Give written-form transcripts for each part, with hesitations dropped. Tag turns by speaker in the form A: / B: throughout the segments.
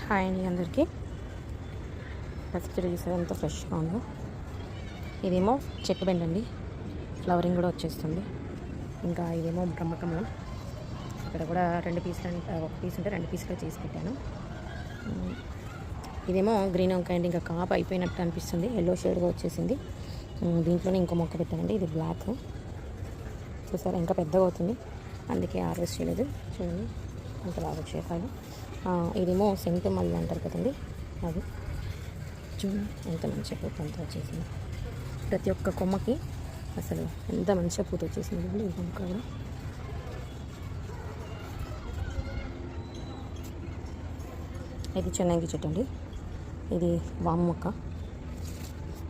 A: Hi అండి అందరికీ. పచ్చిమిర్చి చూసారు ఎంత ఫ్రెష్గా ఉందో. ఇదేమో చెట్టు బెండ్ అండి, ఫ్లవరింగ్ కూడా వచ్చేస్తుంది. ఇంకా ఇదేమో బ్రహ్మకము. ఇక్కడ కూడా రెండు పీసులు, ఒక పీస్ ఉంటే రెండు పీసులు చేసి పెట్టాను. ఇదేమో గ్రీన్ వంకాయ అండి, ఇంకా కాపు అయిపోయినట్టు అనిపిస్తుంది, ఎల్లో షేడ్గా వచ్చేసింది. దీంట్లోనే ఇంకో మొక్క పెట్టానండి, ఇది బ్లాక్. చూసారా ఇంకా పెద్దగా అవుతుంది, అందుకే హార్వెస్ట్ చేయలేదు. చూడండి అంత బాగా వచ్చాయి కాయలు. ఇదేమో సెంటు మల్లి అంటారు కదండి, అది చూడండి ఎంత మంచిగా పూత అంతా వచ్చేసింది. ప్రతి ఒక్క కొమ్మకి అసలు ఎంత మంచిగా పూత వచ్చేసింది అండి. ఈ మొక్క కూడా ఇది చెన్నంగి చెట్టు అండి, ఇది వాము మొక్క.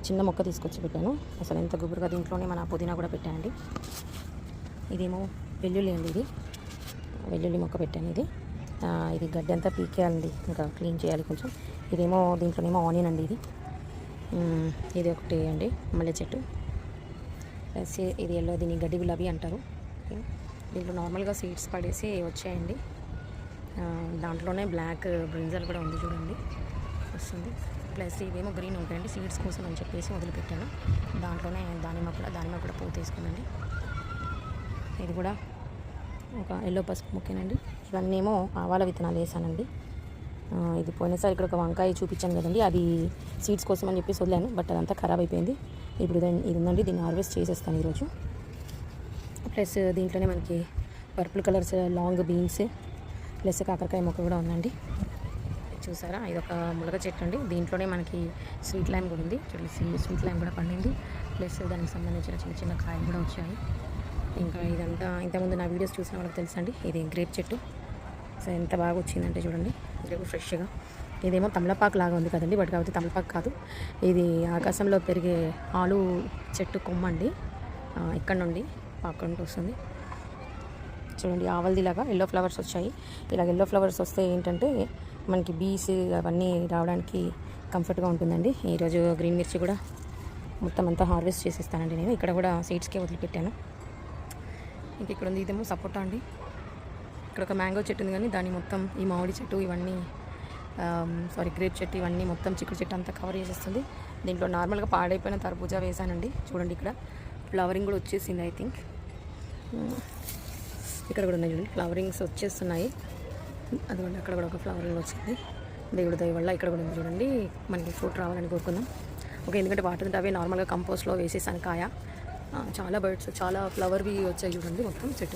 A: చిన్న మొక్క తీసుకొచ్చి పెట్టాను, అసలు ఎంత గుబురుగా. దీంట్లోనే మన పుదీనా కూడా పెట్టానండి. ఇదేమో వెల్లుల్లి అండి, ఇది వెల్లుల్లి మొక్క పెట్టాను. ఇది గడ్డి అంతా పీకేయాలండి, ఇంకా క్లీన్ చేయాలి కొంచెం. ఇదేమో దీంట్లోనేమో ఆనియన్ అండి, ఇది ఒకటి అండి మల్లె చెట్టు. ప్లస్ ఇది ఎల్లో, దీన్ని గడ్డి గులాబీ అంటారు. దీంట్లో నార్మల్గా సీడ్స్ పడేసి వచ్చాయండి. దాంట్లోనే బ్లాక్ బ్రింజల్ కూడా ఉంది, చూడండి వస్తుంది. ప్లస్ ఇవేమో గ్రీన్ ఉంటాయండి, సీడ్స్ కోసం అని చెప్పేసి వదిలిపెట్టాను. దాంట్లోనే దానిమ్మ కూడా పూత వేసుకుందండి. ఇది కూడా ఒక ఎల్లో పసుపు మొక్కేనండి. ఇవన్నీ ఏమో ఆవాల విత్తనాలు వేసానండి. ఇది పోయినసారి ఇక్కడ ఒక వంకాయ చూపించాను కదండి, అది సీడ్స్ కోసం అని చెప్పేసి వదిలాను, బట్ అదంతా ఖరాబ్ అయిపోయింది. ఇప్పుడు ఇది ఉందండి, దీన్ని హార్వెస్ట్ చేసేస్తాను ఈరోజు. ప్లస్ దీంట్లోనే మనకి purple colours long beans plus కాకరకాయ మొక్క కూడా ఉందండి. చూసారా ఇది ఒక ములగ చెట్టు అండి, దీంట్లోనే మనకి స్వీట్ లైమ్ కూడా ఉంది. చూడండి స్వీట్ లైమ్ కూడా పండింది. ప్లస్ దానికి సంబంధించిన చిన్న చిన్న కాయలు కూడా వచ్చాయి. ఇంకా ఇదంతా ఇంతకుముందు నా వీడియోస్ చూసిన వాళ్ళకి తెలుసండి, ఇది గ్రేప్ చెట్టు. సో ఎంత బాగా వచ్చిందంటే చూడండి, గ్రేప్ ఫ్రెష్గా. ఇదేమో తమలపాకు లాగా ఉంది కదండి, బట్ కాబట్టి తమలపాకు కాదు, ఇది ఆకాశంలో పెరిగే ఆలు చెట్టు కొమ్మ అండి. ఇక్కడ నుండి పాకుంటూ వస్తుంది. చూడండి ఆవల్దిలాగా ఎల్లో ఫ్లవర్స్ వచ్చాయి. ఇలా ఎల్లో ఫ్లవర్స్ వస్తే ఏంటంటే మనకి బీస్ అవన్నీ రావడానికి కంఫర్ట్గా ఉంటుందండి. ఈరోజు గ్రీన్ మిర్చి కూడా మొత్తం అంతా హార్వెస్ట్ చేసేస్తానండి నేను. ఇక్కడ కూడా సీడ్స్కే వదిలిపెట్టాను. ఇంక ఇక్కడ ఉంది, ఇదేమో సపోటా అండి. ఇక్కడ ఒక మ్యాంగో చెట్టు ఉంది, కానీ దాన్ని మొత్తం ఈ మామిడి చెట్టు ఇవన్నీ గ్రేప్ చెట్టు ఇవన్నీ మొత్తం చిక్కుడు చెట్టు అంతా కవర్ చేసేస్తుంది. దీంట్లో నార్మల్గా పాడైపోయిన తర్బూజా వేసానండి. చూడండి ఇక్కడ ఫ్లవరింగ్ కూడా వచ్చేసింది ఐ థింక్. ఇక్కడ కూడా ఉన్నాయి చూడండి, ఫ్లవరింగ్స్ వచ్చేస్తున్నాయి. అదిగోండి అక్కడ కూడా ఒక ఫ్లవరింగ్ వచ్చింది, దేవుడి దయ వల్ల. ఇక్కడ కూడా ఉంది చూడండి, మనకి ఫ్రూట్ రావాలని కోరుకుందాం. ఓకే, ఎందుకంటే వాటర్ అవే నార్మల్గా కంపోస్ట్లో వేసేసాను కాయ. చాలా బర్డ్స్ చాలా ఫ్లవర్వి వచ్చాయి చూడండి మొత్తం చెట్టు.